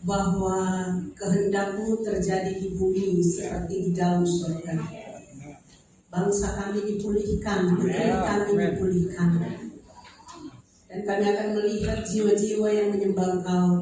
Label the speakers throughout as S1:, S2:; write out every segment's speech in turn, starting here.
S1: bahwa kehendak-Mu terjadi di bumi seperti di dalam surga. Bangsa kami dipulihkan, negeri kami dipulihkan. Dan kami akan melihat jiwa-jiwa yang menyembah Engkau,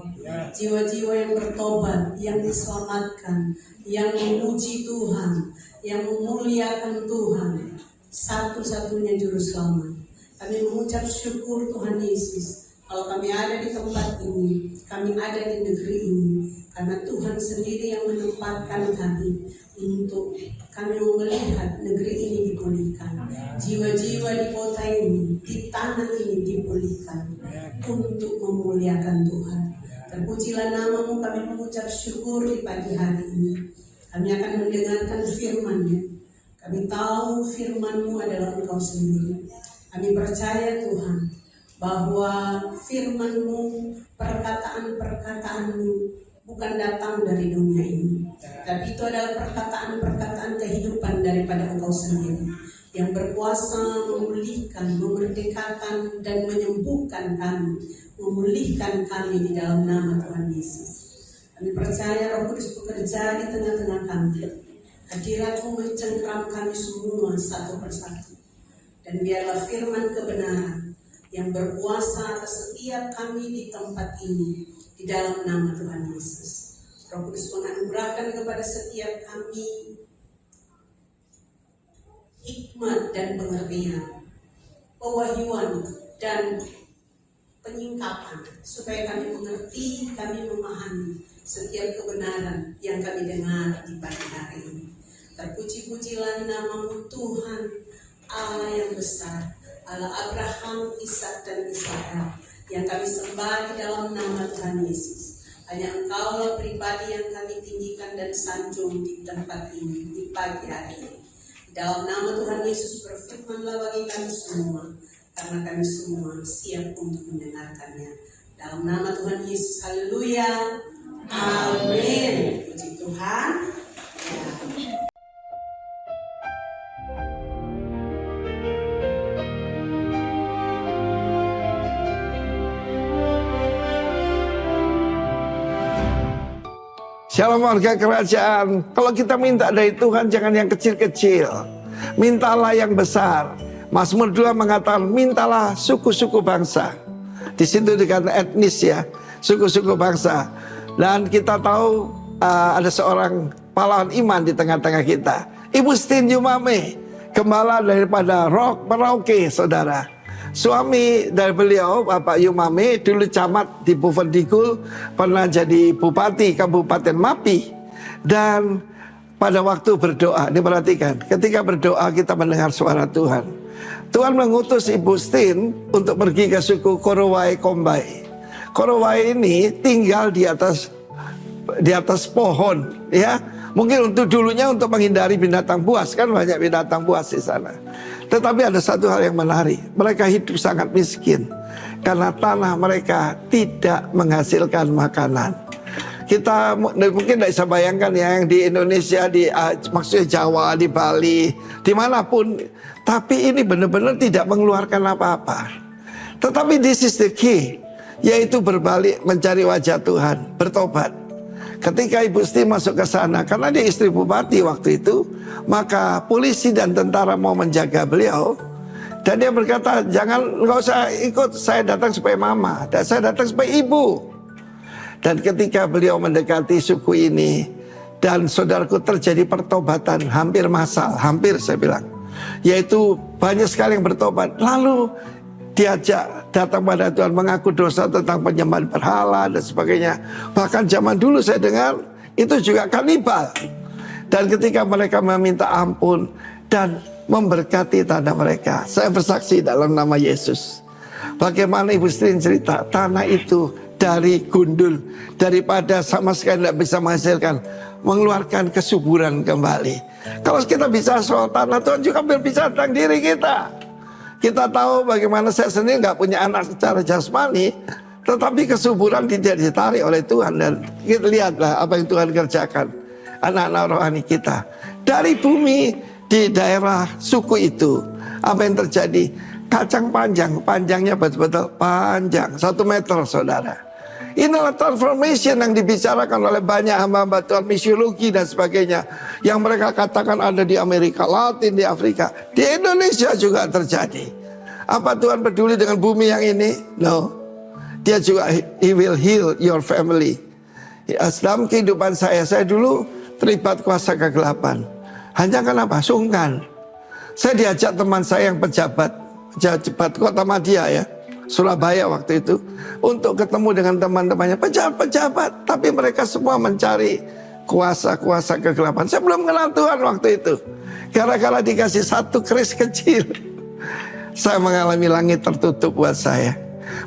S1: jiwa-jiwa yang bertobat, yang diselamatkan, yang memuji Tuhan, yang memuliakan Tuhan, satu-satunya juru selamat. Kami mengucap syukur Tuhan Yesus. Kalau kami ada di tempat ini, kami ada di negeri ini, karena Tuhan sendiri yang menempatkan kami untuk kami melihat negeri ini dipulihkan. Jiwa-jiwa di kota ini, di tanah ini dipulihkan untuk memuliakan Tuhan. Terpujilah nama-Mu, kami mengucap syukur di pagi hari ini. Kami akan mendengarkan firman-Mu. Kami tahu firman-Mu adalah Engkau sendiri. Kami percaya Tuhan, bahwa firman-Mu, perkataan-perkataan-Mu bukan datang dari dunia ini, tapi itu adalah perkataan-perkataan kehidupan daripada Engkau sendiri, yang berkuasa memulihkan, memerdekakan, dan menyembuhkan kami, memulihkan kami di dalam nama Tuhan Yesus. Kami percaya Roh Kudus bekerja di tengah-tengah kami. Hadirat-Mu mencengkram kami semua satu persatu, dan biarlah firman kebenaran yang berkuasa atas setiap kami di tempat ini, di dalam nama Tuhan Yesus. Roh Kudus menganugerahkan kepada setiap kami hikmat dan pengertian, pewahyuan dan penyingkapan, supaya kami mengerti, kami memahami setiap kebenaran yang kami dengar di pagi hari ini. Terpuji-pujilah nama-Mu Tuhan, Allah yang besar, Allah Abraham, Ishak dan Israel, yang kami sembah di dalam nama Tuhan Yesus. Hanya Engkaulah pribadi yang kami tinggikan dan sanjung di tempat ini, di pagi hari ini. Di dalam nama Tuhan Yesus, berfirmanlah bagi kami semua, karena kami semua siap untuk mendengarkannya. Dalam nama Tuhan Yesus, haleluya, amin. Puji Tuhan.
S2: Shalom warga kerajaan. Kalau kita minta dari Tuhan jangan yang kecil-kecil, mintalah yang besar. Mazmur 2 mengatakan mintalah suku-suku bangsa. Di situ dikatakan etnis ya, suku-suku bangsa. Dan kita tahu ada seorang pahlawan iman di tengah-tengah kita, Ibu Stin Yumame, gembala daripada Rock Merauke, saudara. Suami dari beliau, Bapak Yumame, dulu camat di Bovendigul, pernah jadi bupati Kabupaten Mapi. Dan pada waktu berdoa, diperhatikan, ketika berdoa kita mendengar suara Tuhan. Tuhan mengutus Ibu Stin untuk pergi ke suku Korowai Kombai. Korowai ini tinggal di atas pohon, ya. Mungkin untuk dulunya untuk menghindari binatang buas, kan banyak binatang buas di sana. Tetapi ada satu hal yang menarik, mereka hidup sangat miskin karena tanah mereka tidak menghasilkan makanan. Kita mungkin tidak bisa bayangkan ya, yang di Indonesia, maksudnya Jawa, di Bali, dimanapun, tapi ini benar-benar tidak mengeluarkan apa-apa. Tetapi this is the key, yaitu berbalik mencari wajah Tuhan, bertobat. Ketika Ibu Stin masuk ke sana, karena dia istri bupati waktu itu, maka polisi dan tentara mau menjaga beliau. Dan dia berkata, nggak usah ikut, saya datang supaya mama, dan saya datang supaya ibu. Dan ketika beliau mendekati suku ini, dan saudaraku, terjadi pertobatan hampir massal, hampir saya bilang, yaitu banyak sekali yang bertobat. Lalu diajak datang pada Tuhan, mengaku dosa tentang penyembahan berhala dan sebagainya. Bahkan zaman dulu saya dengar itu juga kanibal. Dan ketika mereka meminta ampun dan memberkati tanah mereka. Saya bersaksi dalam nama Yesus. Bagaimana Ibu Srin cerita, tanah itu dari gundul, daripada sama sekali tidak bisa menghasilkan, mengeluarkan kesuburan kembali. Kalau kita bicara soal tanah, Tuhan juga berbicara tentang diri kita. Kita tahu bagaimana saya sendiri nggak punya anak secara jasmani, tetapi kesuburan tidak ditarik oleh Tuhan. Dan kita lihatlah apa yang Tuhan kerjakan anak-anak rohani kita. Dari bumi di daerah suku itu, apa yang terjadi? Kacang panjangnya betul-betul panjang, 1 meter saudara. Inilah transformation yang dibicarakan oleh banyak hamba-hamba Tuhan, misiologi dan sebagainya, yang mereka katakan ada di Amerika Latin, di Afrika, di Indonesia juga terjadi. Apa Tuhan peduli dengan bumi yang ini? No. Dia juga, He will heal your family. Dalam kehidupan saya dulu terlibat kuasa kegelapan. Hanya kenapa? Sungkan. Saya diajak teman saya yang pejabat Kota Madia ya, Surabaya waktu itu, untuk ketemu dengan teman-temannya pejabat-pejabat, tapi mereka semua mencari kuasa-kuasa kegelapan. Saya belum kenal Tuhan waktu itu. Gara-gara dikasih 1 keris kecil, saya mengalami langit tertutup buat saya.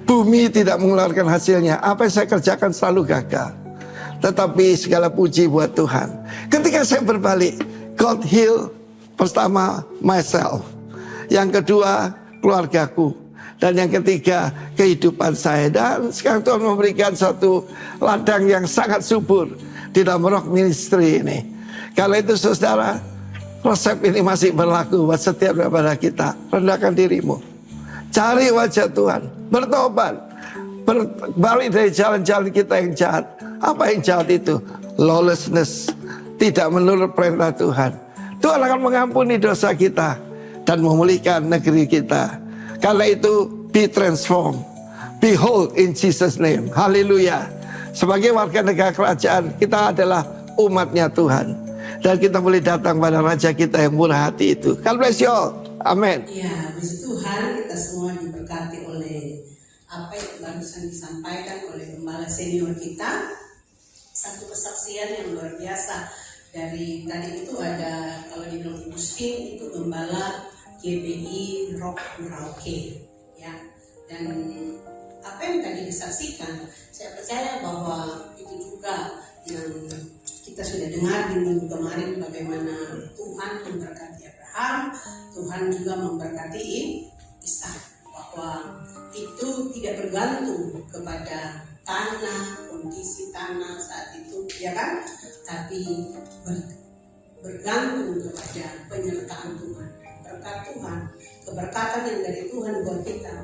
S2: Bumi tidak mengeluarkan hasilnya. Apa yang saya kerjakan selalu gagal. Tetapi segala puji buat Tuhan. Ketika saya berbalik, God heal pertama myself, yang kedua keluargaku, dan yang ketiga kehidupan saya. Dan sekarang Tuhan memberikan satu ladang yang sangat subur di dalam rock ministry ini. Kalau itu saudara, resep ini masih berlaku buat setiap daripada kita. Rendahkan dirimu, cari wajah Tuhan, bertobat, berbalik dari jalan-jalan kita yang jahat. Apa yang jahat itu? Lawlessness, tidak menurut perintah Tuhan. Tuhan akan mengampuni dosa kita dan memulihkan negeri kita. Karena itu, be transformed, behold in Jesus name. Haleluya. Sebagai warga negara kerajaan, kita adalah umatnya Tuhan, dan kita boleh datang pada Raja kita yang murah hati itu. God bless you all. Amin.
S1: Ya, puji Tuhan, kita semua diberkati oleh apa yang barusan disampaikan oleh gembala senior kita. Satu kesaksian yang luar biasa. Dari tadi itu ada, kalau di Ibu Srin itu gembala GBI Rock Merauke, ya. Dan apa yang tadi disaksikan, saya percaya bahwa itu juga yang kita sudah dengar di minggu kemarin, bagaimana Tuhan memberkati Abraham, Tuhan juga memberkati Ishak, bahwa itu tidak bergantung kepada tanah, kondisi tanah saat itu, ya kan? Tapi bergantung kepada penyertaan Tuhan. Berkat Tuhan, keberkatan yang dari Tuhan buat kita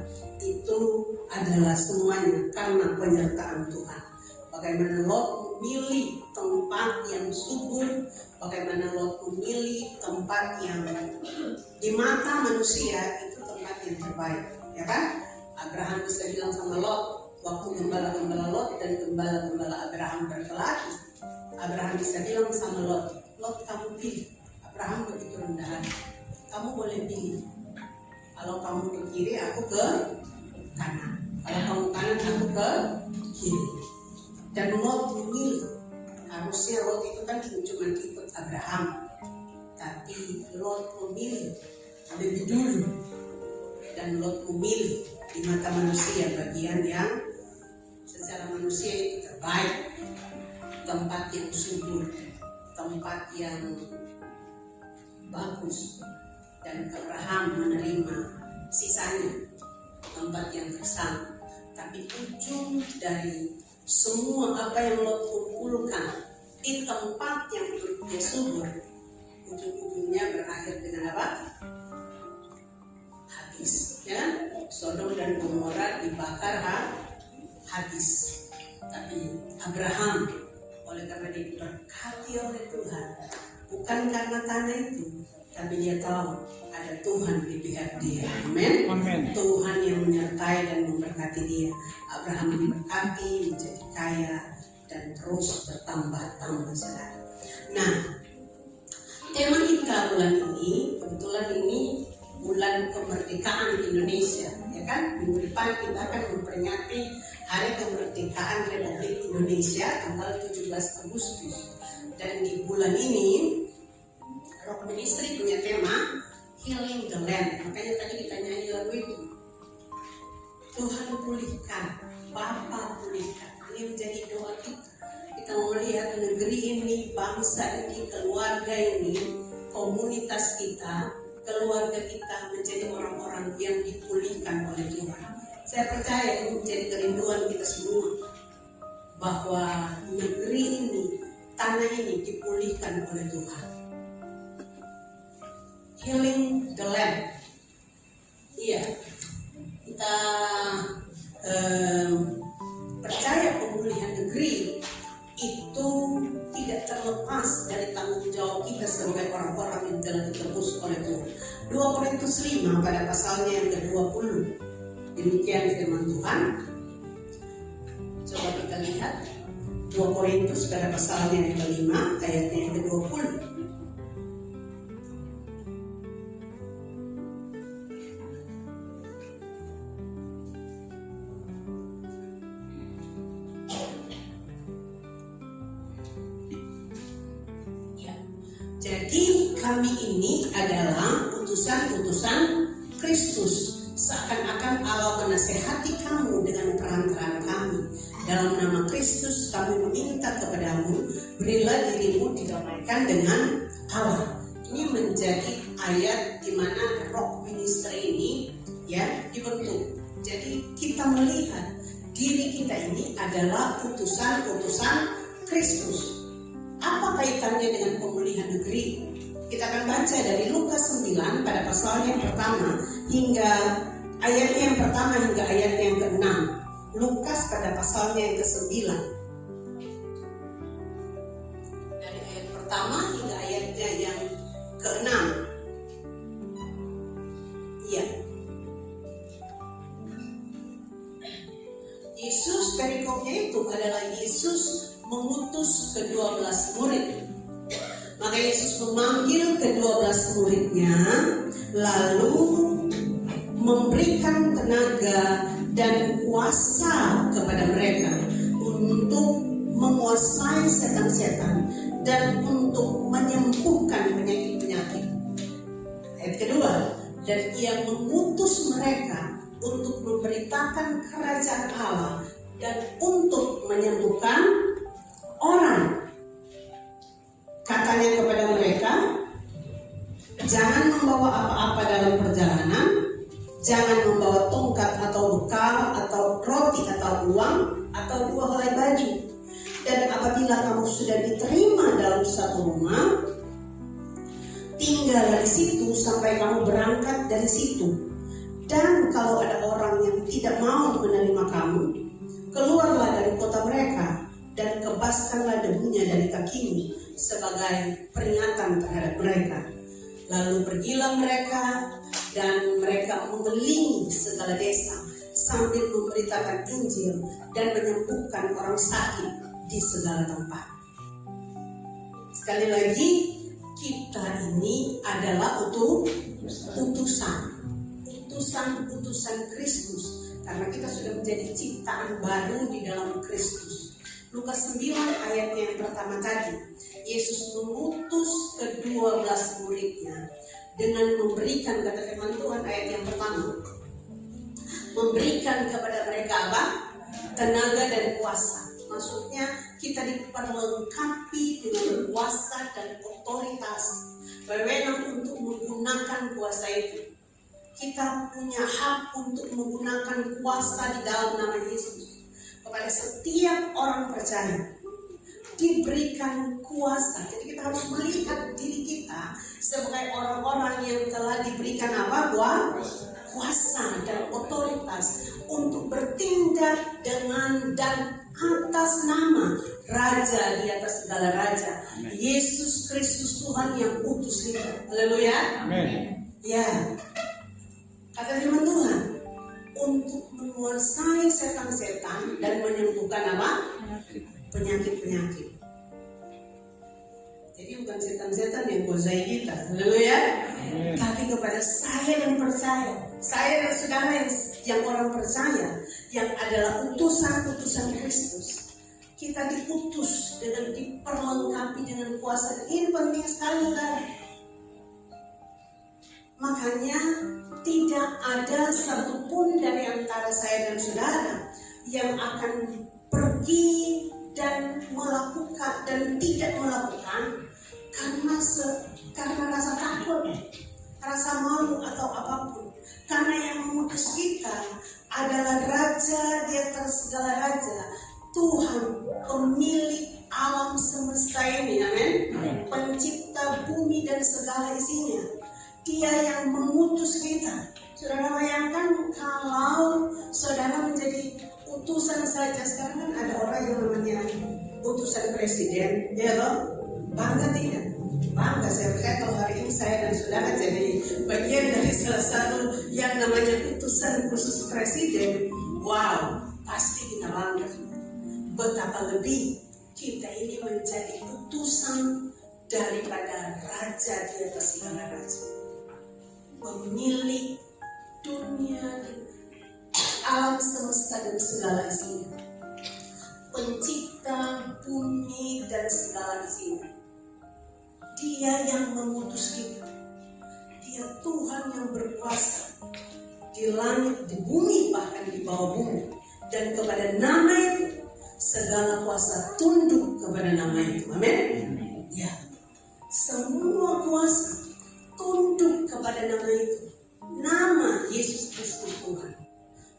S1: itu adalah semuanya karena penyertaan Tuhan. Bagaimana Lot memilih tempat yang subur, bagaimana Lot memilih tempat yang di mata manusia itu tempat yang terbaik, ya kan? Abraham bisa bilang sama Lot, waktu gembala-gembala Lot dan gembala-gembala Abraham berkelahi, Abraham bisa bilang sama Lot, Lot kamu pilih. Abraham begitu rendah hati, kamu boleh pilih. Kalau kamu ke kiri, aku ke kanan. Kalau kamu kanan, aku ke kiri. Dan Lot memilih. Harusnya Lot itu kan cuma ikut Abraham, tapi Lot memilih lebih dulu. Dan Lot memilih di mata manusia bagian yang secara manusia itu terbaik, tempat yang subur, tempat yang bagus. Dan Abraham menerima sisanya, tempat yang gersang. Tapi ujung dari semua apa yang Lot kumpulkan di tempat yang dia subur, ujung-ujungnya berakhir dengan apa? Habis, ya. Sodom dan Gomora dibakar habis. Tapi Abraham, oleh karena diberkati oleh Tuhan, bukan karena tanah itu, tapi dia tahu ada Tuhan di pihak dia. Amin. Tuhan yang menyertai dan memberkati dia. Abraham diberkati, menjadi kaya, dan terus bertambah-tambah, saudara. Nah, tema kita bulan ini, kebetulan ini bulan kemerdekaan Indonesia, ya kan? Minggu depan kita akan memperingati Hari Kemerdekaan Republik Indonesia tanggal 17 Agustus. Dan di bulan ini Rock Ministry punya tema Heal land. Makanya tadi kita nyanyi lagu itu. Tuhan pulihkan, Bapa pulihkan. Ini menjadi doa kita. Kita melihat negeri ini, bangsa ini, keluarga ini, komunitas kita, keluarga kita menjadi orang-orang yang dipulihkan oleh Tuhan. Saya percaya ini menjadi kerinduan kita semua, bahwa negeri ini, tanah ini dipulihkan oleh Tuhan. Healing the land. Iya, kita percaya pemulihan negeri itu tidak terlepas dari tanggung jawab kita sebagai orang-orang yang telah ditebus oleh Tuhan. 2 Korintus 5 pada pasalnya yang ke-20. Demikian firman Tuhan. Coba kita lihat 2 Korintus pada pasalnya yang ke-5 ayatnya yang ke-20. Jadi kami ini adalah utusan-utusan Kristus. Seakan-akan Allah menasehati kamu dengan perantaraan kami. Dalam nama Kristus kami meminta kepadamu, berilah dirimu didamaikan dengan Allah. Ini menjadi ayat di mana rock ministry ini dibentuk. Jadi kita melihat diri kita ini adalah utusan-utusan Kristus. Apa kaitannya dengan pemulihan negeri? Kita akan baca dari Lukas 9 pada pasalnya yang pertama hingga ayatnya yang pertama hingga ayatnya yang ke-6. Lukas pada pasalnya yang ke-9. Dari ayat pertama hingga ayatnya yang ke-6. Iya. Yesus, perikopnya itu adalah Yesus mengutus ke-12 murid. Maka Yesus memanggil ke-12 muridnya, lalu memberikan tenaga dan kuasa kepada mereka untuk menguasai setan-setan dan untuk menyembuhkan penyakit-penyakit. Ayat kedua, dan ia mengutus mereka untuk memberitakan kerajaan Allah dan untuk menyembuhkan orang. Katanya kepada mereka, jangan membawa apa-apa dalam perjalanan, jangan membawa tongkat atau bekal atau roti atau uang atau 2 helai baju. Dan apabila kamu sudah diterima dalam satu rumah, tinggallah di situ sampai kamu berangkat dari situ. Dan kalau ada orang yang tidak mau menerima kamu, keluarlah dari kota mereka dan kebaskanlah debunya dari kakimu sebagai peringatan terhadap mereka. Lalu pergilah mereka dan mereka mengelilingi segala desa sambil memberitakan Injil dan menyembuhkan orang sakit di segala tempat. Sekali lagi, kita ini adalah utusan Kristus, karena kita sudah menjadi ciptaan baru di dalam Kristus. Lukas 9 ayatnya yang pertama tadi, Yesus mengutus ke-12 muridnya dengan memberikan, kata firman Tuhan ayat yang pertama, memberikan kepada mereka apa? Tenaga dan kuasa. Maksudnya kita diperlengkapi dengan kuasa dan otoritas, berwenang untuk menggunakan kuasa itu. Kita punya hak untuk menggunakan kuasa di dalam nama Yesus. Kepada setiap orang percaya diberikan kuasa. Jadi kita harus melihat diri kita sebagai orang-orang yang telah diberikan apa? Kuasa dan otoritas untuk bertindak dengan dan atas nama Raja di atas segala raja, Yesus Kristus Tuhan yang utus kita. Haleluya.
S3: Amin.
S1: Ya. Kata firman Tuhan, untuk menguasai setan-setan dan menyembuhkan apa? Penyakit-penyakit. Jadi bukan setan-setan yang kuasai kita, haleluya. Tapi kepada saya yang percaya, saya dan saudara yang orang percaya, yang adalah utusan-utusan Kristus. Kita diutus dengan diperlengkapi dengan kuasa. Ini penting sekali, saudara. Makanya tidak ada satupun dari antara saya dan saudara yang akan pergi dan melakukan dan tidak melakukan karena rasa takut, rasa malu atau apapun. Karena yang memutus kita adalah Raja di atas segala raja, Tuhan pemilik alam semesta ini, amin. Pencipta bumi dan segala isinya. Dia yang mengutus kita. Saudara bayangkan kalau saudara menjadi utusan saja. Sekarang kan ada orang yang namanya utusan presiden, ya loh. Bangga tidak? Bangga. Saya percaya kalau hari ini saya dan saudara jadi bagian dari salah satu yang namanya utusan khusus presiden. Wow, pasti kita bangga. Betapa lebih kita ini menjadi utusan daripada Raja di atas segala raja, pemilik dunia dan alam semesta dan segala isinya, pencipta bumi dan segala isinya. Dia yang mengutus kita. Dia Tuhan yang berkuasa di langit, di bumi, bahkan di bawah bumi. Dan kepada nama itu segala kuasa tunduk kepada nama itu. Amin. Ya, semua kuasa tunduk kepada nama itu, nama Yesus Kristus Tuhan.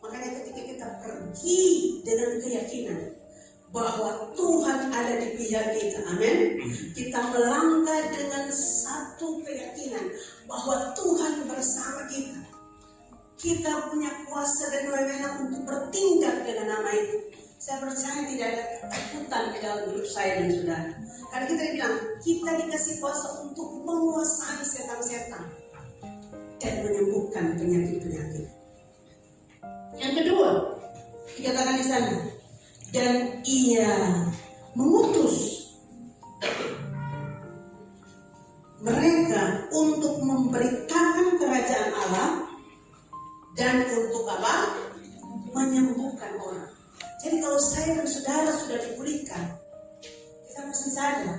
S1: Makanya ketika kita pergi dengan keyakinan bahwa Tuhan ada di pihak kita, amin. Kita melangkah dengan satu keyakinan bahwa Tuhan bersama kita. Kita punya kuasa dan wewenang untuk bertindak dengan nama itu. Saya percaya tidak ada ketakutan di dalam hidup saya dan saudara. Karena kita bilang, kita dikasih kuasa untuk menguasai setan-setan dan menyembuhkan penyakit-penyakit. Yang kedua, dikatakan di sana, dan Ia mengutus mereka untuk memberitakan kerajaan Allah dan untuk apa? Menyembuhkan orang. Jadi kalau saya dan saudara sudah dipulihkan, kita mesti sadar,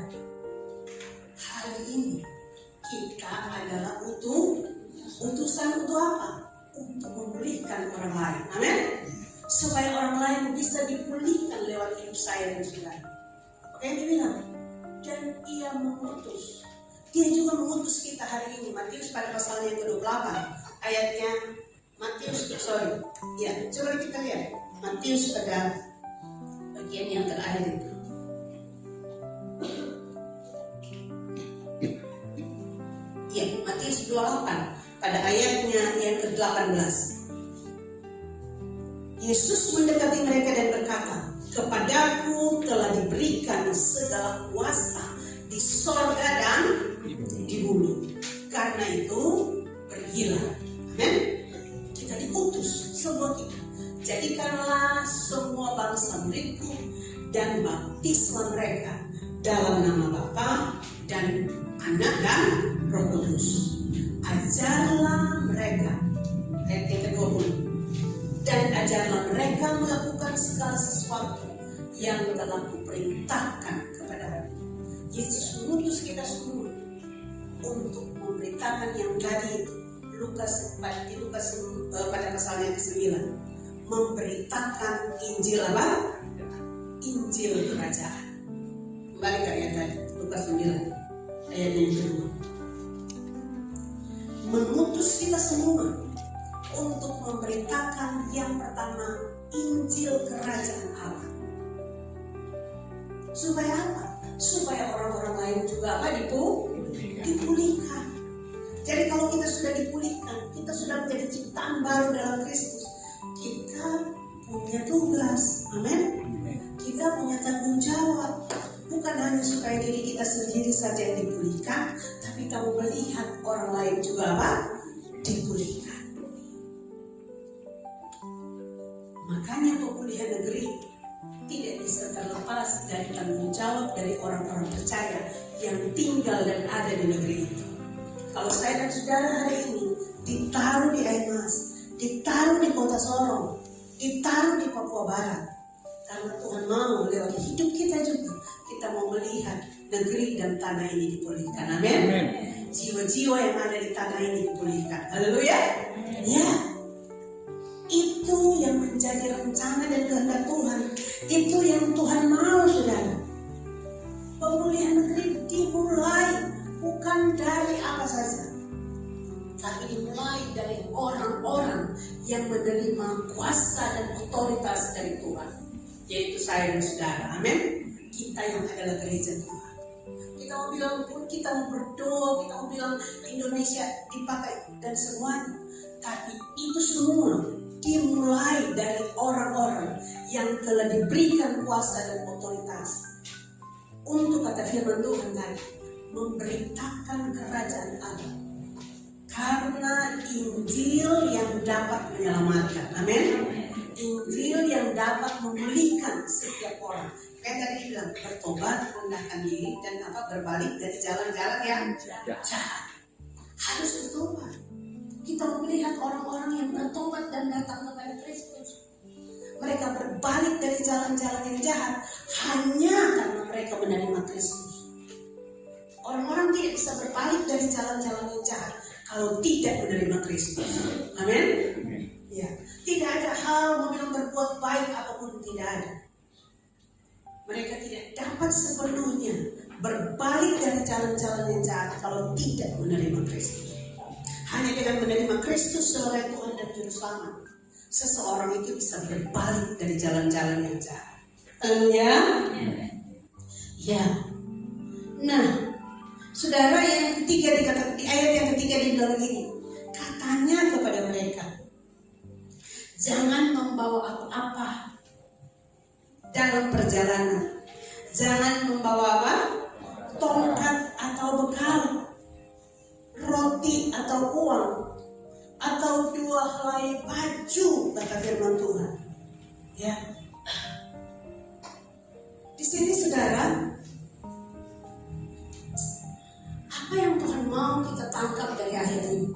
S1: hari ini kita adalah utusan untuk apa? Untuk memulihkan orang lain. Amin. Supaya orang lain bisa dipulihkan lewat hidup saya dan saudara. Oke, dia bilang, dan Ia mengutus. Dia juga mengutus kita hari ini. Matius pada pasalnya yang ke-28 ayatnya coba kita lihat Matius pada bagian yang terakhir itu. Ya, Matius 28 pada ayatnya yang ke-18. Yesus mendekati mereka dan berkata, kepadaku telah diberikan segala kuasa di sorga dan di bumi. Karena itu pergilah. Amin. Kita diutus semua kita. Jadikanlah semua bangsa muridku dan baptislah mereka dalam nama Bapa dan Anak dan Roh Kudus. Ajarlah mereka, ayat yang ke-20, dan ajarlah mereka melakukan segala sesuatu yang telah kuperintahkan kepada Yesus. Mengutus kita semua untuk memberitakan yang tadi itu, Lukas pada pasal yang ke-9, memberitakan Injil apa? Injil kerajaan. Kembali ke ayat tadi, Lukas 9 ayat yang kedua. Mengutus kita semua untuk memberitakan yang pertama, Injil kerajaan Allah. Supaya apa? Supaya orang-orang lain juga apa? Dipulihkan. Jadi kalau kita sudah dipulihkan, kita sudah menjadi ciptaan baru dalam Kristus, kita punya tugas. Amin. Kita punya tanggung jawab. Bukan hanya supaya diri kita sendiri saja yang dipulihkan, tapi kita melihat orang lain juga apa? Dipulihkan. Makanya pemulihan negeri tidak bisa terlepas dari tanggung jawab dari orang-orang percaya yang tinggal dan ada di negeri itu. Kalau saya dan saudara hari ini ditaruh di Air Mas, ditaruh di Kota Sorong, ditaruh di Papua Barat, karena Tuhan mau lewat hidup kita juga, kita mau melihat negeri dan tanah ini dipulihkan. Amin. jiwa-jiwa yang ada di tanah ini dipulihkan. Haleluya. Ya, itu yang menjadi rencana dan kehendak Tuhan. Itu yang Tuhan mau, saudara. Pemulihan negeri dimulai bukan dari apa saja, tapi dimulai dari orang-orang yang menerima kuasa dan otoritas dari Tuhan, yaitu saya dan saudara. Amin. Kita yang adalah gereja Tuhan. Kita mau bilang pun, kita mau berdoa, kita mau bilang Indonesia dipakai dan semuanya, tapi itu semua dimulai dari orang-orang yang telah diberikan kuasa dan otoritas untuk, kata firman Tuhan tadi, memberitakan kerajaan Allah. Karena Injil yang dapat menyelamatkan. Amin. Injil yang dapat memulihkan setiap orang. Kayak tadi bilang, bertobat, rendahkan diri, dan berbalik dari jalan-jalan yang jahat. Harus bertobat. Kita melihat orang-orang yang bertobat dan datang kepada Kristus. Mereka berbalik dari jalan-jalan yang jahat hanya karena mereka menerima Kristus. Orang-orang tidak bisa berbalik dari jalan-jalan yang jahat kalau tidak menerima Kristus. Amin. Ya, tidak ada hal memang berbuat baik apapun, tidak ada. Mereka tidak dapat sepenuhnya berbalik dari jalan-jalan yang jahat kalau tidak menerima Kristus. Hanya dengan menerima Kristus sebagai Tuhan dan Juru Selamat, seseorang itu bisa berbalik dari jalan-jalan yang jahat. Ya. Ya. Nah, saudara, yang ketiga dikatakan di ayat yang ketiga di dalam ini, katanya kepada mereka, jangan membawa apa-apa dalam perjalanan. Jangan membawa apa? Tongkat atau bekal, roti atau uang, atau 2 helai baju, kata firman Tuhan. Ya. Di sini, saudara, apa yang Tuhan mau kita tangkap dari ayat ini?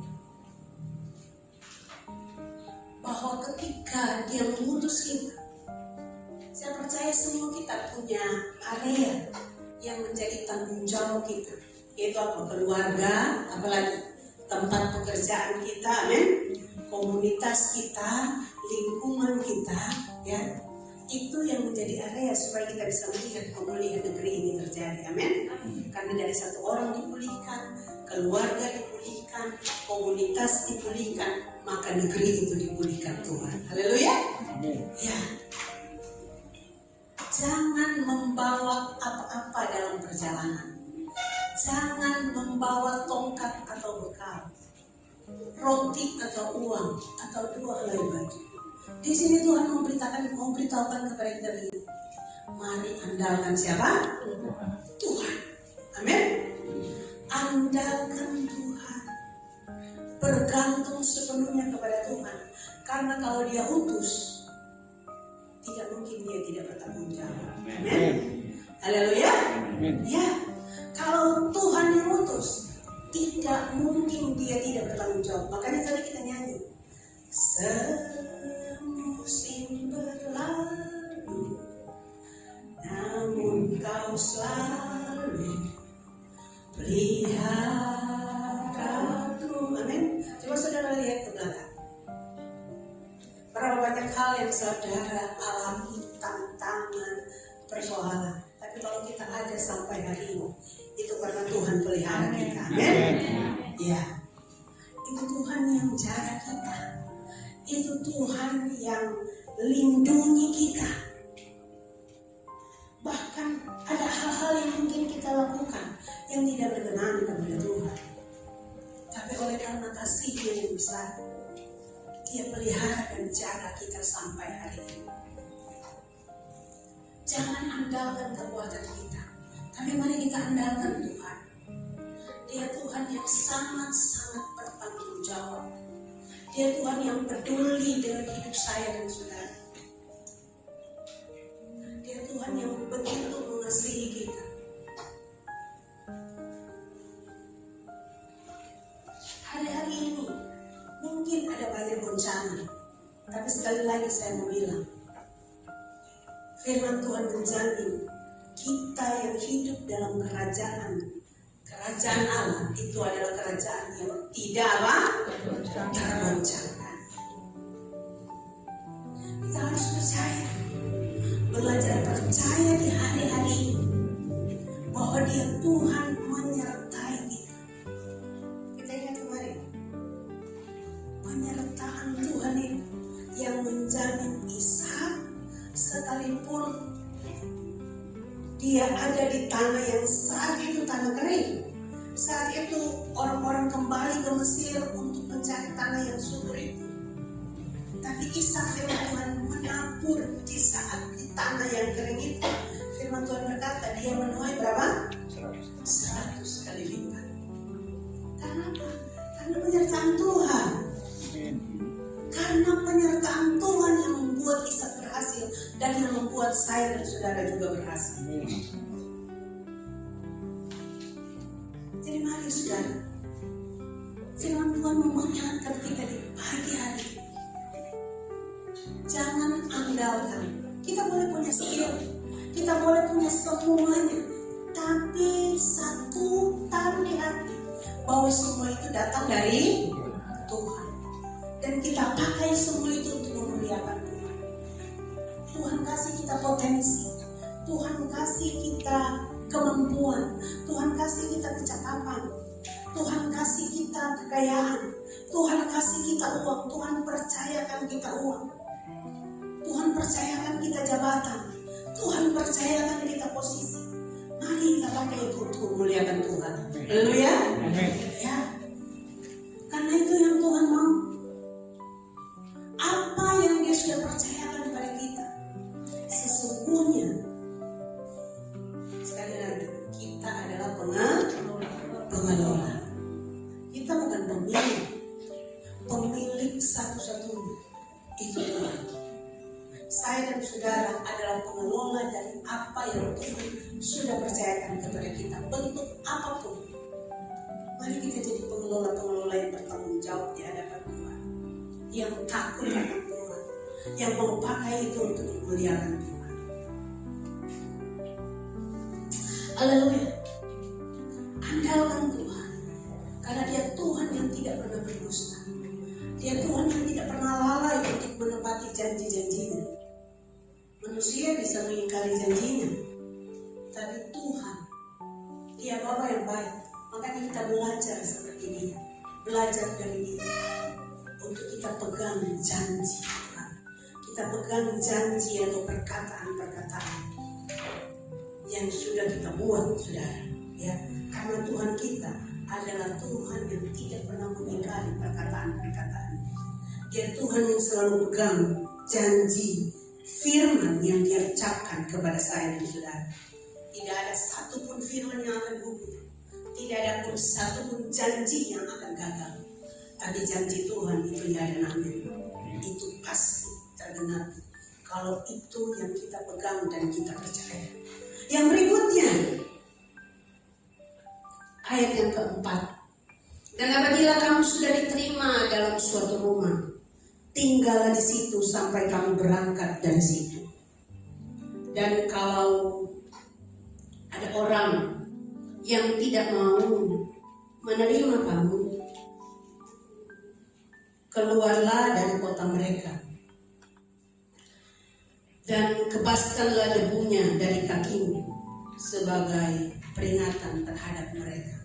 S1: Bahwa ketika Dia mengutus kita, saya percaya semua kita punya area yang menjadi tanggung jawab kita, yaitu apa? Keluarga, apalagi tempat pekerjaan kita, amin, komunitas kita, lingkungan kita, ya, itu yang menjadi area supaya kita bisa melihat pemulihan negeri ini terjadi, amin. Karena dari satu orang dipulihkan, keluarga dipulihkan, komunitas dipulihkan, maka negeri itu dipulihkan Tuhan. Haleluya. Ya. Jangan membawa apa-apa dalam perjalanan. Jangan membawa tongkat atau bekal, roti atau uang, atau 2 helai baju. Di sini Tuhan memberitahukan kepada kita ini, mari andalkan siapa? Tuhan. Amin. Andalkan Tuhan. Bergantung sepenuhnya kepada Tuhan. Karena kalau Dia utus, tidak mungkin Dia tidak bertanggung jawab. Amin. Haleluya. Ya. Kalau Tuhan yang utus, tidak mungkin Dia tidak bertanggung jawab. Makanya tadi kita nyanyi, semusim berlalu, namun Kau selalu peliharaku. Amin. Coba saudara lihat ke belakang. Berapa banyak hal yang saudara alami, tantangan, persoalan. Tapi kalau kita ada sampai hari ini, itu karena Tuhan pelihara kita. Amin. Ya. Itu Tuhan yang jaga kita. Itu Tuhan yang lindungi kita. Bahkan ada hal-hal yang mungkin kita lakukan yang tidak berkenan kepada Tuhan. Tapi oleh karena kasih-Nya yang besar, Dia pelihara dan jaga kita sampai hari ini. Jangan andalkan kekuatan kita, tapi mari kita andalkan Tuhan. Dia Tuhan yang sangat-sangat bertanggung jawab. Dia Tuhan yang peduli dengan hidup saya dan saudara. Dia Tuhan yang begitu mengasihi kita. Hari-hari ini mungkin ada banyak bencana, tapi sekali lagi saya mau bilang, firman Tuhan menjamin kita yang hidup dalam kerajaan Kerajaan Allah itu adalah kerajaan yang tidak tergoncangkan. Kita harus percaya, belajar percaya di hari-hari ini bahwa Dia Tuhan menyertai kita. Kita ingat kemarin, penyertaan Tuhan itu yang menjamin Ishak sekalipun dia ada di tanah yang saat itu tanah kering. Saat itu orang-orang kembali ke Mesir untuk mencari tanah yang subur itu. Tapi Ishak, firman Tuhan, menabur di saat di tanah yang kering itu. Firman Tuhan berkata dia menuai berapa? 100 kali lipat. Karena apa? Karena penyertaan Tuhan. Karena penyertaan Tuhan yang membuat Ishak berhasil dan yang membuat saya dan saudara juga berhasil. Jadi mari saudara, firman Tuhan mengingatkan kita di pagi hari. Jangan andalkan. Kita boleh punya skill, kita boleh punya semuanya, tapi satu taruh di hati bahwa semua itu datang dari Tuhan. Dan kita pakai semua itu untuk memuliakan Tuhan. Tuhan kasih kita potensi, Tuhan kasih kita kemampuan, Tuhan kasih kita kecakapan, Tuhan kasih kita kekayaan, Tuhan kasih kita uang, Tuhan percayakan kita uang, Tuhan percayakan kita jabatan, Tuhan percayakan kita posisi. Mari kita pakai itu untuk memuliakan Tuhan. Haleluya. Ya. Karena itu yang Tuhan mau. Apa yang Dia sudah percayakan kepada kita, sesungguhnya sekali lagi kita adalah pengelola. Kita bukan pemilik. Pemilik satu-satunya itu Tuhan. Saya dan saudara adalah pengelola dari apa yang Tuhan sudah percayakan kepada kita, bentuk apapun. Mari kita jadi pengelola yang bertanggung jawab di hadapan Tuhan, yang takut akan Tuhan, yang mau pakai itu untuk memuliakan Tuhan. Haleluya. Andalkan Tuhan, karena Dia Tuhan yang tidak pernah berdusta. Dia Tuhan yang tidak pernah lalai untuk menepati janji-janjinya. Manusia bisa mengingkari janjinya, tapi Tuhan, Dia Bapa yang baik. Makanya kita belajar seperti Dia, belajar dari Dia untuk kita pegang janji Tuhan. Kita pegang janji atau perkataan-perkataan yang sudah kita buat, saudara. Ya, karena Tuhan kita adalah Tuhan yang tidak pernah mengingkari perkataan-perkataan. Dia Tuhan yang selalu pegang janji firman yang Dia ucapkan kepada saya dan saudara. Tidak ada satupun firman yang akan gugur, tidak ada pun satupun janji yang akan gagal. Tapi janji Tuhan itu ya dan amin, itu pasti tergenapi kalau itu yang kita pegang dan kita percaya. Yang berikutnya, ayat yang keempat. Dan apabila kamu sudah diterima dalam suatu rumah, tinggallah di situ sampai kamu berangkat dari situ. Dan kalau ada orang yang tidak mau menerima kamu, keluarlah dari kota mereka dan kepaskanlah debunya dari kakimu sebagai peringatan terhadap mereka.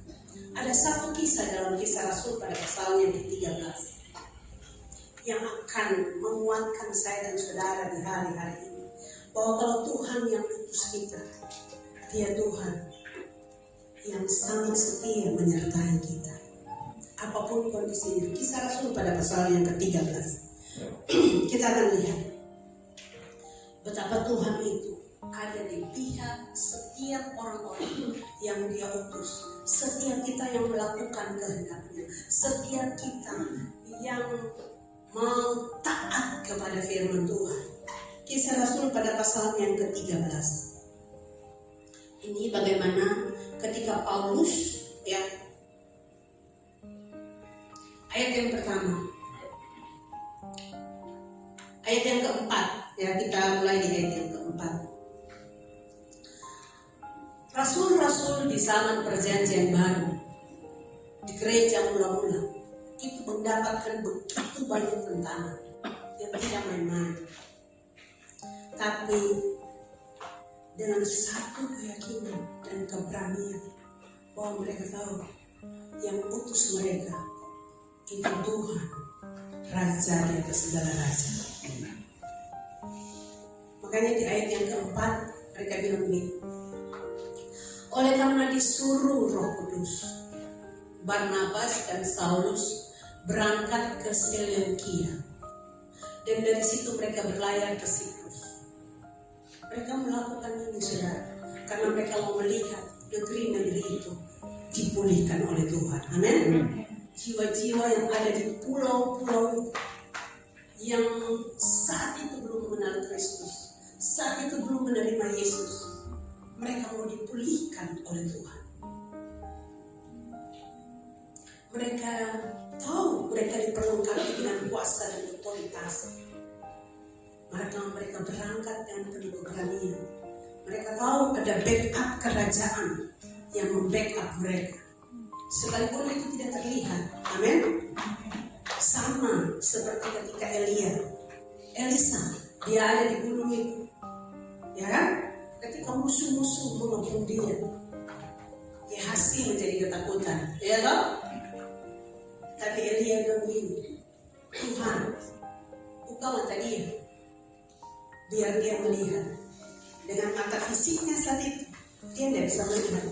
S1: Ada satu kisah dalam Kisah Rasul pada pasal yang ke-13 yang akan menguatkan saya dan saudara di hari-hari ini, bahwa kalau Tuhan yang utus kita, Dia Tuhan yang sangat setia menyertai kita apapun kondisinya. Kisah Rasul pada pasal yang ke-13 kita akan lihat betapa Tuhan itu ada di pihak setiap orang-orang yang Dia utus, setiap kita yang melakukan kehendak-Nya, setiap kita yang mau taat kepada firman Tuhan. Kisah Rasul pada pasal yang ke-13 ini bagaimana ketika Paulus, ya, ayat yang pertama, ayat yang keempat, ya, kita mulai di ayat yang keempat. Rasul-rasul zaman perjanjian baru di gereja mula-mula itu mendapatkan begitu banyak tantangan yang tidak main-main. Tapi dengan satu keyakinan dan keberanian bahwa mereka tahu yang utus mereka itu Tuhan, Raja di atas segala raja. Makanya di ayat yang keempat mereka bilang begini, oleh karena disuruh Roh Kudus, Barnabas dan Saulus berangkat ke Seleukia, dan dari situ mereka berlayar ke Siprus. Mereka melakukan ini, saudara, karena mereka mau melihat negeri-negeri itu dipulihkan oleh Tuhan. Amin. Jiwa-jiwa yang ada di pulau-pulau itu, yang saat itu belum mengenal Kristus, saat itu belum menerima Yesus, mereka mau dipulihkan oleh Tuhan. Mereka tahu mereka diperlengkapi dengan kuasa dan otoritas. Mereka berangkat dengan penuh keberanian. Mereka tahu ada backup kerajaan yang membackup mereka, sekalipun itu tidak terlihat. Amin. Sama seperti ketika Elisa, dia ada di gunung itu, ya kan? Ketika musuh-musuh mengepung dia, Gehazi menjadi ketakutan, ya toh? Tapi Elia bilang begini, Tuhan, buka mata dia, biar dia melihat. Dengan mata fisiknya saat itu, dia tidak bisa melihat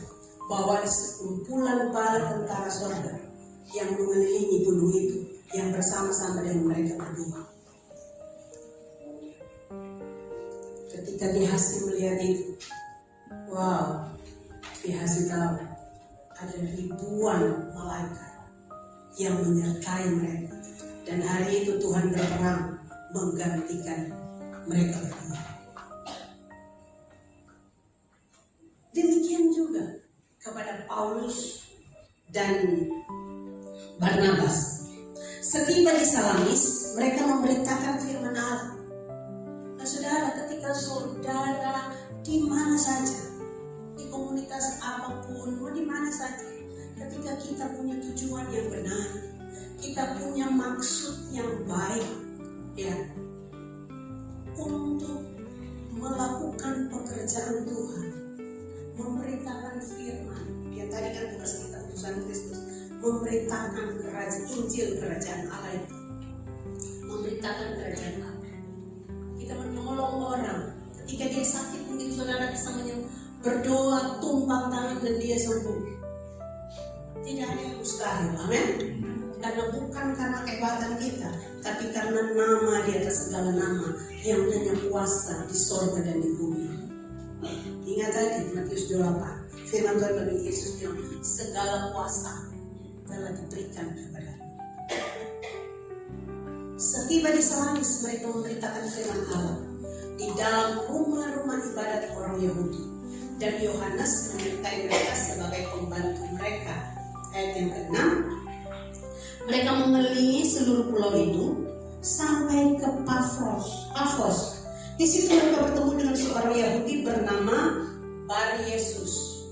S1: bahwa ada sekumpulan bala tentara surga yang mengelilingi gunung itu, yang bersama-sama dengan mereka berdua. Ketika Gehazi melihat itu, wow, Gehazi tahu ada ribuan malaikat yang menyertai mereka, dan hari itu Tuhan berperang menggantikan mereka berdua. Demikian juga kepada Paulus dan Barnabas. Setiba di Salamis, mereka memberitakan firman Allah. Nah, saudara, ketika saudara di mana saja, di komunitas apapun, mau di mana saja, ketika kita punya tujuan yang benar, kita punya maksud yang baik, ya, untuk melakukan pekerjaan Tuhan, memberitakan firman, yang tadi kan tugas kita utusan Kristus, memberitakan kerajaan Injil kerajaan Allah itu, memberitakan kerajaan Allah. Kita menolong orang ketika dia sakit, mungkin saudara bisa berdoa, tumpang tangan dan dia sembuh. Tidak ada yang mustahil, amin. Karena bukan karena kehebatan kita, tapi karena nama di atas segala nama yang punya kuasa di sorga dan di bumi. Ingat tadi Matius 28, firman Tuhan bagi Yesus bilang, segala kuasa telah diberikan kepada. Setiba di Salamis, mereka memberitakan firman Allah di dalam rumah-rumah ibadat orang Yahudi, dan Yohanes menyertai mereka sebagai pembantu mereka. Ayat yang ke-6, mereka mengelilingi seluruh pulau itu sampai ke Pafos. Di situ mereka bertemu dengan seorang Yahudi bernama Bar Yesus.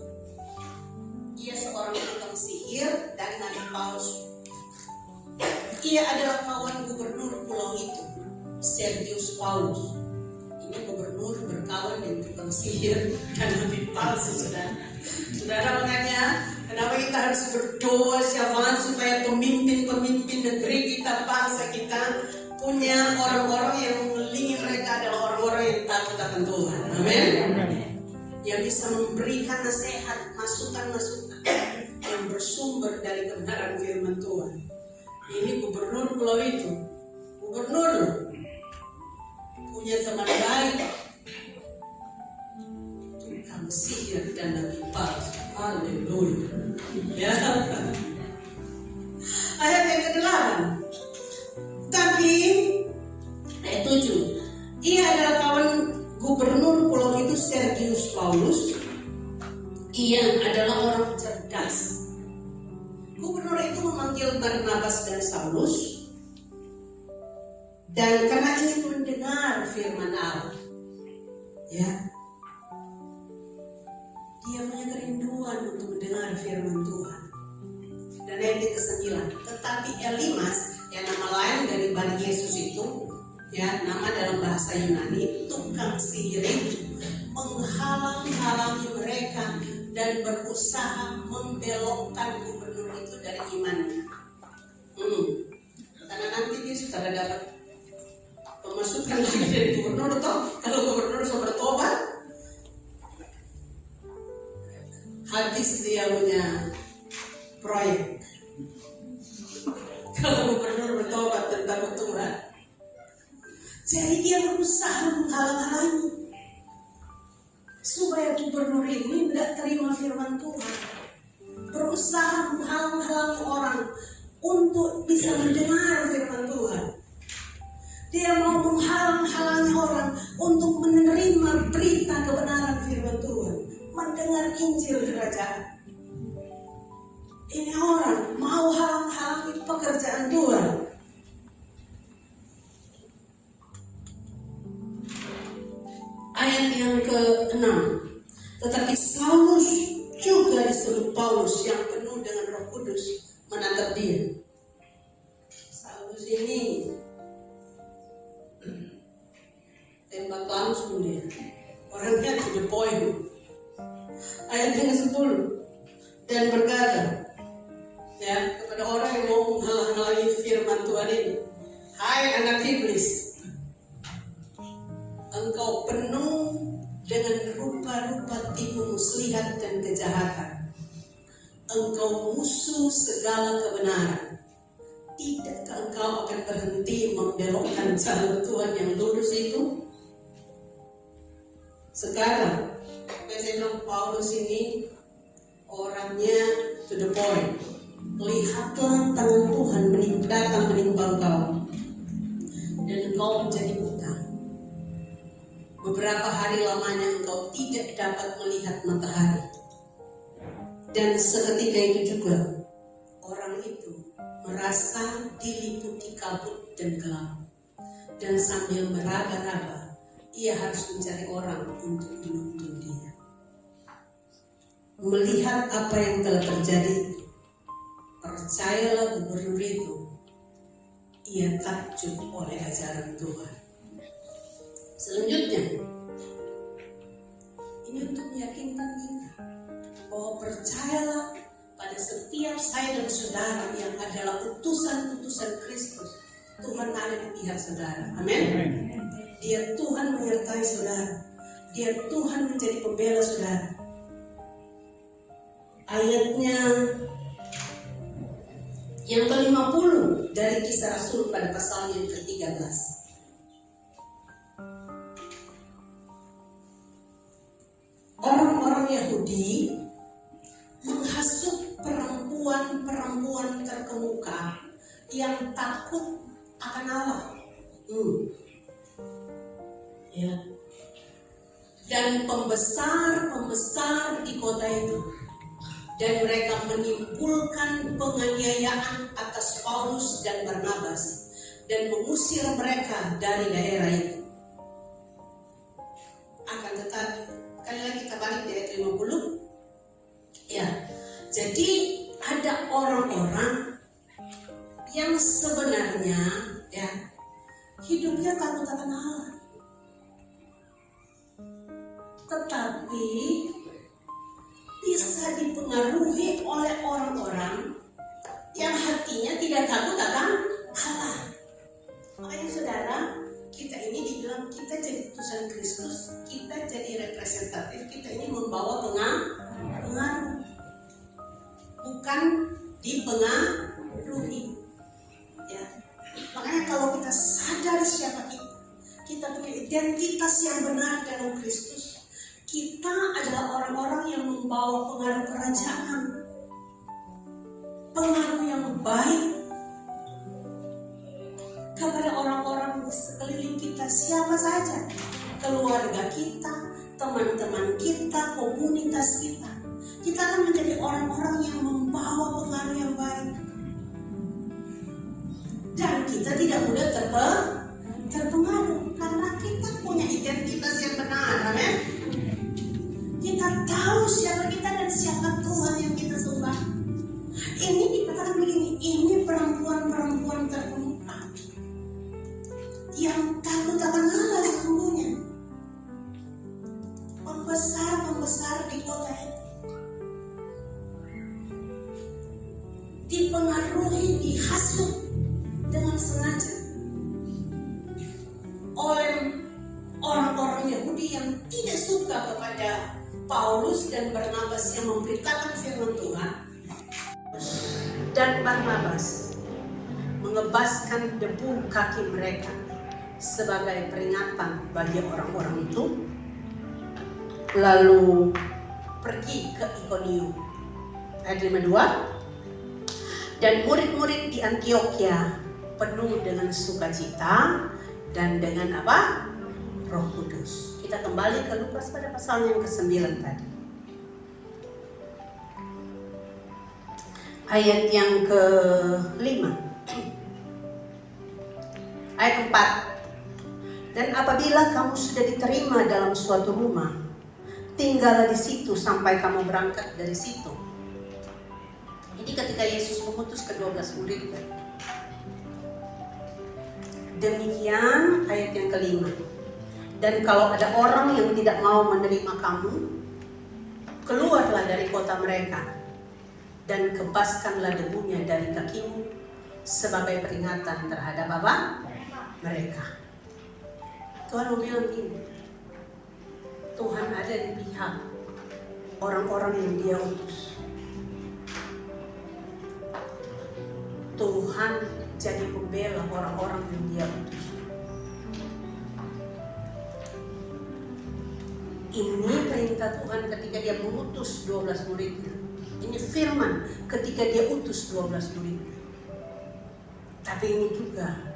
S1: Ia seorang tukang sihir dan nabi palsu. Ia adalah kawan gubernur pulau itu, Sergius Paulus. Ini gubernur berkawan dengan tukang sihir dan nabi palsu, saudara. Makanya kenapa kita harus berdoa syafaan supaya pemimpin-pemimpin negeri kita, bangsa kita punya orang-orang yang mengelilingi mereka adalah orang-orang yang takut akan Tuhan. Amin. Yang bisa memberikan nasihat, masukan-masukan yang bersumber dari kebenaran firman Tuhan. Ini gubernur pulau itu, gubernur punya teman baik, tukang sihir dan nabi palsu. Haleluya. Ya. Ayat yang ke-8. Tapi ayat 7. Ia adalah kawan gubernur pulau itu, Sergius Paulus. Ia adalah orang cerdas. Gubernur itu memanggil Barnabas dan Saulus, dan karena ingin mendengar firman Allah, ya, dia punya kerinduan untuk Yesus itu, ya, nama dalam bahasa Yunani tukang sihir itu menghalang-halangi mereka dan berusaha membelokkan gubernur itu dari imannya. Karena nanti dia sudah dapat pemasukan lagi dari gubernur, toh kalau gubernur sudah bertobat, habis dia punya proyek. Kalau gubernur bertobat dan takut Tuhan, jadi dia berusaha menghalang-halangi supaya gubernur ini tidak terima firman Tuhan, berusaha menghalang-halangi orang untuk bisa mendengar firman Tuhan. Dia mau menghalang-halangi orang untuk menerima berita kebenaran firman Tuhan, mendengar Injil kerajaan. Ini orang mau halang-halangi pekerjaan Tuhan. Ayat yang ke-6. Tetapi Saulus juga disuruh Paulus yang penuh dengan Roh Kudus menatap dia. Saulus ini tembak langsung dia. Orangnya to the point. Ayat yang ke-10. Dan berkata, ya, kepada orang yang mau menghalang-halangi firman Tuhan ini, hai anak iblis, engkau penuh dengan rupa-rupa tipu muslihat dan kejahatan. Engkau musuh segala kebenaran. Tidakkah engkau akan berhenti membelokkan jalan Tuhan yang lurus itu? Sekarang, saya bilang Paulus ini orangnya to the point. Lihatlah tangan Tuhan datang menimpa engkau, dan engkau menjadi buta. Beberapa hari lamanya engkau tidak dapat melihat matahari. Dan seketika itu juga orang itu merasa diliputi kabut dan gelap. Dan sambil meraba-raba, ia harus mencari orang untuk menuntun dia. Melihat apa yang telah terjadi, percayalah gubernur itu, ia takjub oleh ajaran Tuhan. Selanjutnya, ini untuk meyakinkan kita bahwa percayalah pada setiap saya dan saudara yang adalah utusan-utusan Kristus. Tuhan ada di pihak saudara. Amin. Dia Tuhan menyertai saudara. Dia Tuhan menjadi pembela saudara. Ayatnya yang ke-50 dari Kisah Rasul pada pasal yang ke-13. Orang-orang Yahudi menghasut perempuan-perempuan terkemuka yang takut akan Allah. Ya. Dan pembesar-pembesar di kota itu. Dan mereka menimbulkan penganiayaan atas Paulus dan Barnabas dan mengusir mereka dari daerah itu. Akan tetapi, kali lagi kita balik di ayat 50. Ya, jadi ada orang-orang yang sebenarnya ya hidupnya takut akan Allah, tetapi bisa dipengaruhi oleh orang-orang yang hatinya tidak takut akan Allah. Makanya saudara, kita ini dibilang kita jadi utusan Kristus, kita jadi representatif, kita ini membawa pengaruh, bukan dipengaruhi. Ya. Makanya kalau kita sadar siapa kita punya identitas yang benar dalam Kristus. Kita adalah orang-orang yang membawa pengaruh kerajaan, pengaruh yang baik kepada orang-orang di sekeliling kita, siapa saja, keluarga kita, teman-teman kita, komunitas kita. Kita akan menjadi orang-orang yang membawa pengaruh yang baik, dan kita tidak mudah terpengaruh karena kita punya identitas yang benar. Amin. Kita tahu siapa kita dan siapa Tuhan yang kita sembah. Ini dikatakan begini, ini perempuan-perempuan terkemuka. yang takut akan Allah sesungguhnya. Pembesar-pembesar di kota itu dipengaruhi, dihasut dengan sengaja oleh orang-orang Yahudi yang tidak suka kepada Paulus dan Barnabas yang memberitakan firman Tuhan. Dan Barnabas mengebaskan debu kaki mereka sebagai peringatan bagi orang-orang itu, lalu pergi ke Ikonium. Ayat 52. Dan murid-murid di Antioquia penuh dengan sukacita dan dengan apa? Roh Kudus. Kita kembali ke Lukas pada pasal yang ke-9 tadi. Ayat yang ke-5. Ayat 4. Dan apabila kamu sudah diterima dalam suatu rumah, tinggallah di situ sampai kamu berangkat dari situ. Ini ketika Yesus mengutus ke-12 muridnya. Demikian ayat yang ke-5. Dan kalau ada orang yang tidak mau menerima kamu, keluarlah dari kota mereka dan kebaskanlah debunya dari kakimu sebagai peringatan terhadap apa? Mereka. Tuhan mau bilang gini, Tuhan ada di pihak orang-orang yang Dia utus. Tuhan jadi pembela orang-orang yang Dia utus. Ini perintah Tuhan ketika Dia mengutus 12 muridnya. Ini firman ketika Dia utus 12 muridnya. Tapi ini juga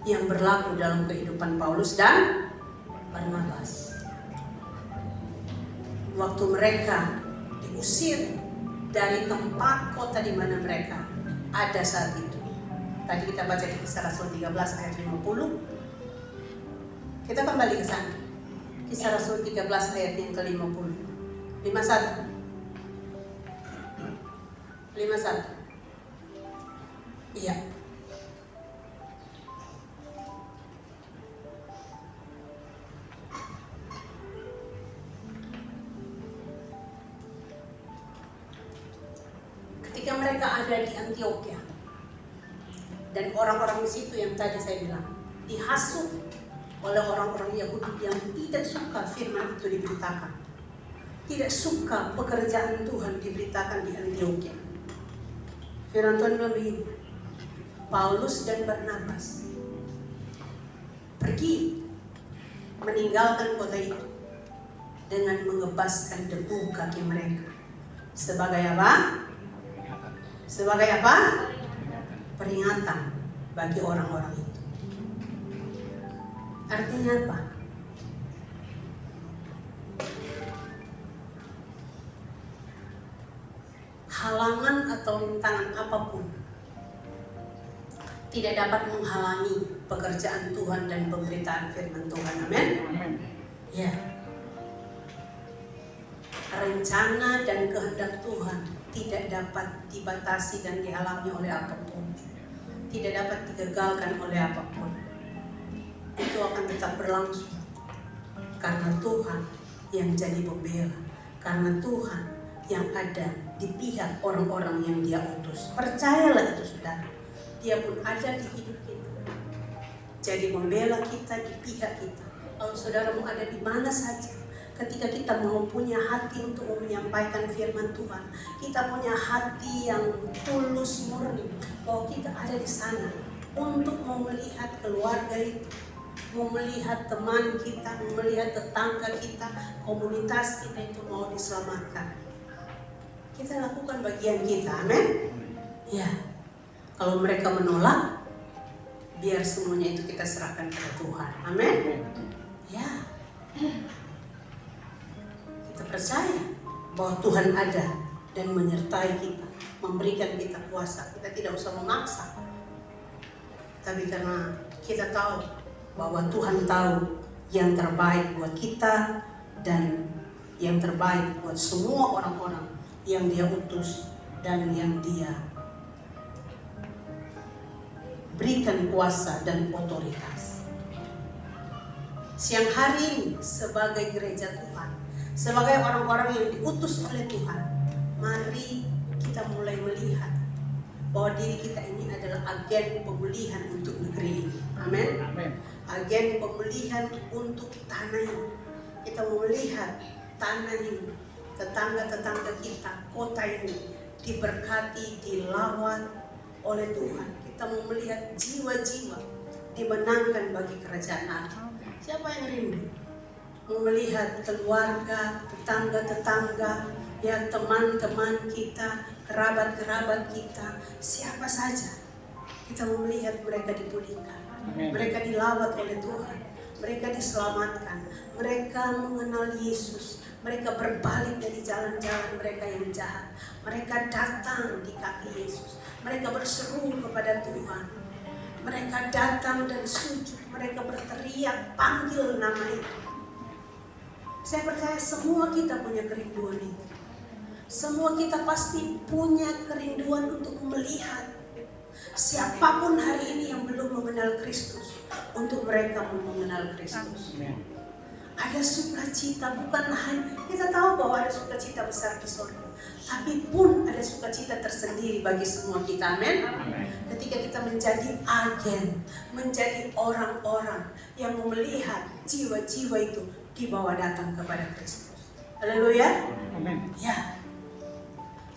S1: yang berlaku dalam kehidupan Paulus dan Barnabas. Waktu mereka diusir dari tempat kota di mana mereka ada saat itu. Tadi kita baca di Kisah Rasul 13 ayat 50. Kita kembali ke sana. Kisah Rasul 13 ayat yang ke-50. 51. 51. Iya. Ketika mereka ada di Antioquia dan orang-orang di situ yang tadi saya bilang dihasut oleh orang-orang Yahudi yang tidak suka firman itu diberitakan, tidak suka pekerjaan Tuhan diberitakan di Antioquia. Firman Tuhan bilang begini, Paulus dan Barnabas pergi meninggalkan kota itu dengan mengebaskan debu kaki mereka. Sebagai apa? Sebagai apa? Peringatan bagi orang-orang itu. Artinya apa? Halangan atau rintangan apapun tidak dapat menghalangi pekerjaan Tuhan dan pemberitaan firman Tuhan. Amin. Ya. Rencana dan kehendak Tuhan tidak dapat dibatasi dan dihalangi oleh apapun, tidak dapat digagalkan oleh apapun. Itu akan tetap berlangsung karena Tuhan yang jadi pembela, karena Tuhan yang ada di pihak orang-orang yang Dia utus. Percayalah itu, saudara. Dia pun ada di hidup kita, jadi pembela kita, di pihak kita. Kalau saudara mau ada di mana saja, ketika kita mau punya hati untuk menyampaikan firman Tuhan, kita punya hati yang tulus murni bahwa kita ada di sana untuk mau melihat keluarga itu, mau melihat teman kita, mau melihat tetangga kita, komunitas kita itu mau diselamatkan. Kita lakukan bagian kita, amin? Ya. Kalau mereka menolak, biar semuanya itu kita serahkan kepada Tuhan, amin? Ya. Kita percaya bahwa Tuhan ada dan menyertai kita, memberikan kita kuasa. Kita tidak usah memaksa, tapi karena kita tahu bahwa Tuhan tahu yang terbaik buat kita dan yang terbaik buat semua orang-orang yang Dia utus dan yang Dia berikan kuasa dan otoritas. siang hari ini sebagai gereja Tuhan, sebagai orang-orang yang diutus oleh Tuhan, mari kita mulai melihat bahwa diri kita ini adalah agen pemulihan untuk negeri ini. Amin. Agen pemulihan untuk tanah ini. Kita mau melihat tanah ini, tetangga-tetangga kita, kota ini diberkati, dilawat oleh Tuhan. Kita mau melihat jiwa-jiwa dimenangkan bagi kerajaan Allah. Siapa yang rindu mau melihat keluarga, tetangga-tetangga, ya teman-teman kita, kerabat-kerabat kita, siapa saja, kita mau melihat mereka dipulihkan, mereka dilawat oleh Tuhan, mereka diselamatkan, mereka mengenal Yesus, mereka berbalik dari jalan-jalan mereka yang jahat, mereka datang di kaki Yesus, mereka berseru kepada Tuhan, mereka datang dan sujud, mereka berteriak, panggil nama itu. Saya percaya semua kita punya kerinduan itu. Semua kita pasti punya kerinduan untuk melihat siapapun hari ini yang belum mengenal Kristus, untuk mereka mengenal Kristus. Ada sukacita, bukan hanya kita tahu bahwa ada sukacita besar di surga, tapi pun ada sukacita tersendiri bagi semua kita. Amin. Ketika kita menjadi agen, menjadi orang-orang yang melihat jiwa-jiwa itu dibawa datang kepada Kristus. Haleluya.
S3: Amin.
S1: Ya.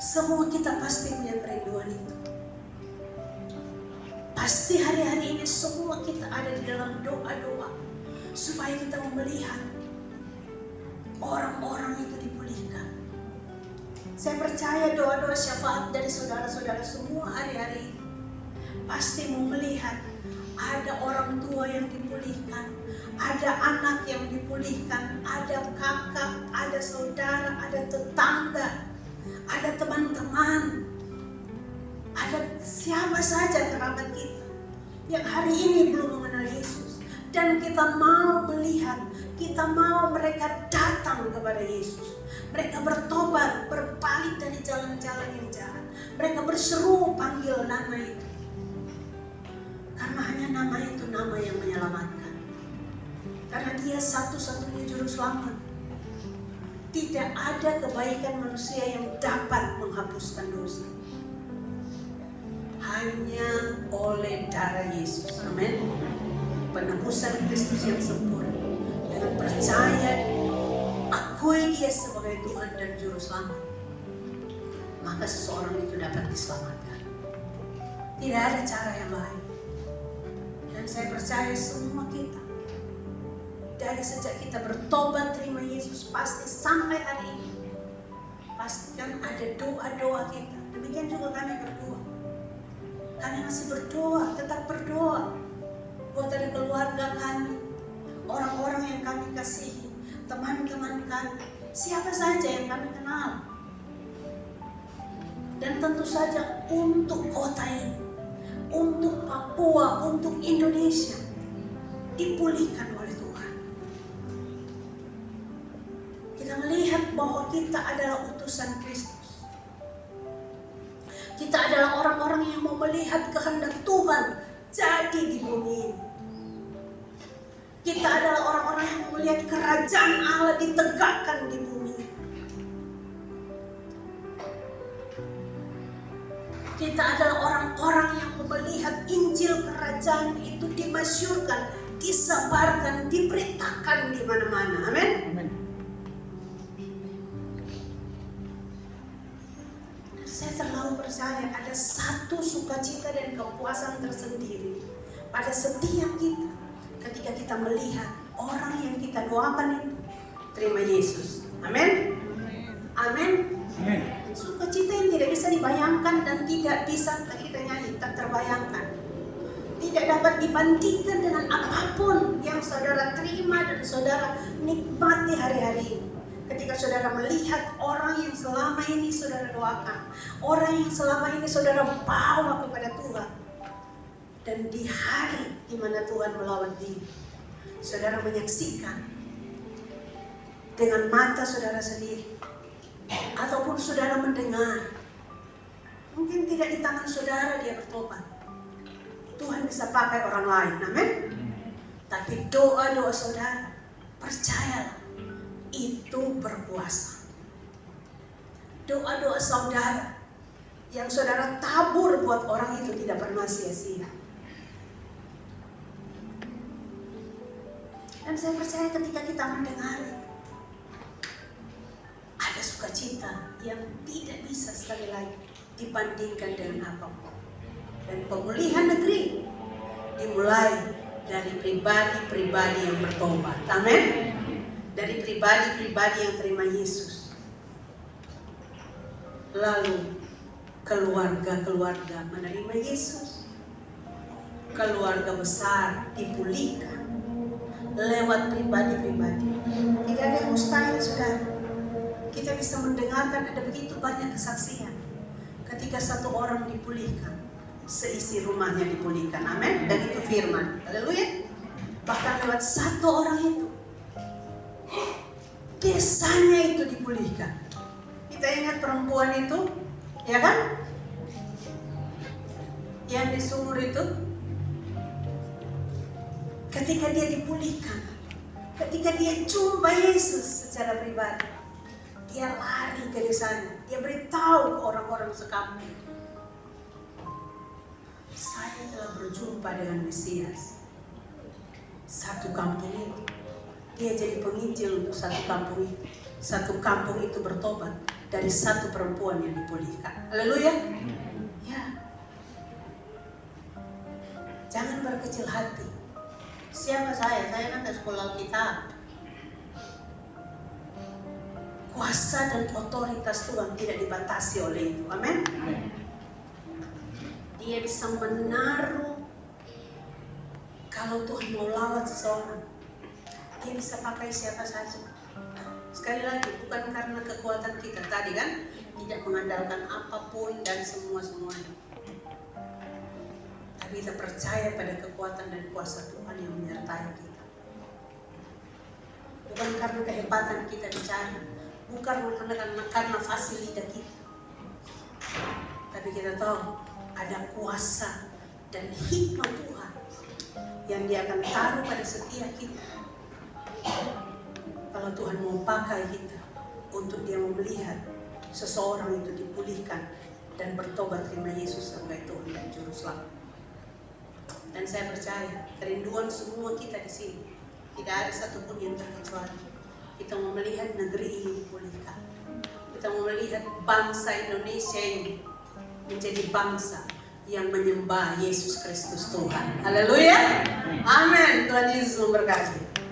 S1: Semua kita pasti punya kerinduan itu. Pasti hari-hari ini semua kita ada di dalam doa-doa supaya kita melihat orang-orang itu dipulihkan. Saya percaya doa-doa syafaat dari saudara-saudara semua hari-hari ini pasti mau melihat ada orang tua yang dipulihkan, ada anak yang dipulihkan, ada kakak, ada saudara, ada tetangga, ada teman-teman, ada siapa saja kerabat kita yang hari ini belum mengenal Yesus. Dan kita mau melihat, kita mau mereka datang kepada Yesus. Mereka bertobat, berbalik dari jalan-jalan yang jahat. Mereka berseru panggil nama itu. Karena hanya nama itu nama yang menyelamatkan. Karena dia satu-satunya juru selamat. Tidak ada kebaikan manusia yang dapat menghapuskan dosa. Hanya oleh darah Yesus. Amin. Penebusan Kristus yang sempurna. Dengan percaya, akui dia sebagai Tuhan dan Juru Selamat, maka seseorang itu dapat diselamatkan. Tidak ada cara yang lain. Dan saya percaya semua kita, dari sejak kita bertobat terima Yesus, pasti sampai hari ini, pastikan ada doa-doa kita. Demikian juga kami berdoa. Kami masih berdoa, tetap berdoa buat dari keluarga kami, orang-orang yang kami kasihi, teman-teman kami, siapa saja yang kami kenal. Dan tentu saja untuk kota ini, untuk Papua, untuk Indonesia, dipulihkan oleh Tuhan. Kita melihat bahwa kita adalah utusan Kristus. Kita adalah orang-orang yang mau melihat kehendak Tuhan jadi di bumi ini. Kita adalah orang-orang yang mau melihat kerajaan Allah ditegakkan di bumi. Kita adalah orang-orang yang mau melihat Injil kerajaan itu dimasyurkan, disebarkan, diberitakan di mana-mana. Amin.
S3: Amin.
S1: Saya terlalu percaya ada satu sukacita dan kepuasan tersendiri pada setiap kita ketika kita melihat orang yang kita doakan itu terima Yesus. Amin. Amin.
S3: Amin.
S1: Sukacita yang tidak bisa dibayangkan dan tidak bisa lagi kita nyanyi, tak terbayangkan. Tidak dapat dibandingkan dengan apapun yang saudara terima dan saudara nikmati hari-hari ini. Ketika saudara melihat orang yang selama ini saudara doakan, orang yang selama ini saudara bawa kepada Tuhan, dan di hari di mana Tuhan melawat diri, saudara menyaksikan dengan mata saudara sendiri, ataupun saudara mendengar, mungkin tidak di tangan saudara dia bertobat, Tuhan bisa pakai orang lain, amin. Tapi Tapi doa-doa saudara, percayalah, itu berkuasa. Doa-doa saudara yang saudara tabur buat orang itu tidak pernah sia-sia. Dan saya percaya ketika kita mendengar itu, ada sukacita yang tidak bisa sekali lagi dibandingkan dengan apapun. Dan pemulihan negeri dimulai dari pribadi-pribadi yang bertobat. Amin. Dari pribadi-pribadi yang terima Yesus. Lalu keluarga-keluarga menerima Yesus. Keluarga besar dipulihkan lewat pribadi-pribadi. Tidak ada yang mustahil, saudara. Kita bisa mendengarkan ada begitu banyak kesaksian. Ketika satu orang dipulihkan, seisi rumahnya dipulihkan. Amin. Dan itu firman. Haleluya. Bahkan lewat satu orang itu, desanya itu dipulihkan. Kita ingat perempuan itu, ya kan? Yang di sumur itu, ketika dia dipulihkan, ketika dia jumpa Yesus secara pribadi, dia lari ke desanya. Dia beritahu ke orang-orang sekampung, saya telah berjumpa dengan Mesias. Satu kampung itu, dia jadi penginjil untuk satu kampung itu. Satu kampung itu bertobat dari satu perempuan yang dipulihkan. Haleluya. Ya. Jangan berkecil hati. Siapa saya? Saya kan dari sekolah Alkitab. Kuasa dan otoritas Tuhan tidak dibatasi oleh itu. Amin. Dia bisa menaruh, kalau Tuhan mau lawat seseorang, dia bisa pakai siapa saja. Sekali lagi, bukan karena kekuatan kita tadi kan, tidak mengandalkan apapun dan semua-semuanya. Tapi kita percaya pada kekuatan dan kuasa Tuhan yang menyertai kita. Bukan karena kehebatan kita bicara, bukan karena fasilitas kita. Tapi kita tahu ada kuasa dan hikmat Tuhan yang Dia akan taruh pada setiap kita. Kalau Tuhan mau pakai kita untuk Dia mau melihat seseorang itu dipulihkan dan bertobat terima Yesus sebagai Tuhan dan Juru Selamat. Dan saya percaya kerinduan semua kita di sini tidak ada satupun yang terkecuali. Kita mau melihat negeri ini dipulihkan. Kita mau melihat bangsa Indonesia ini menjadi bangsa yang menyembah Yesus Kristus Tuhan. Haleluya. Amin. Tuhan Yesus memberkati.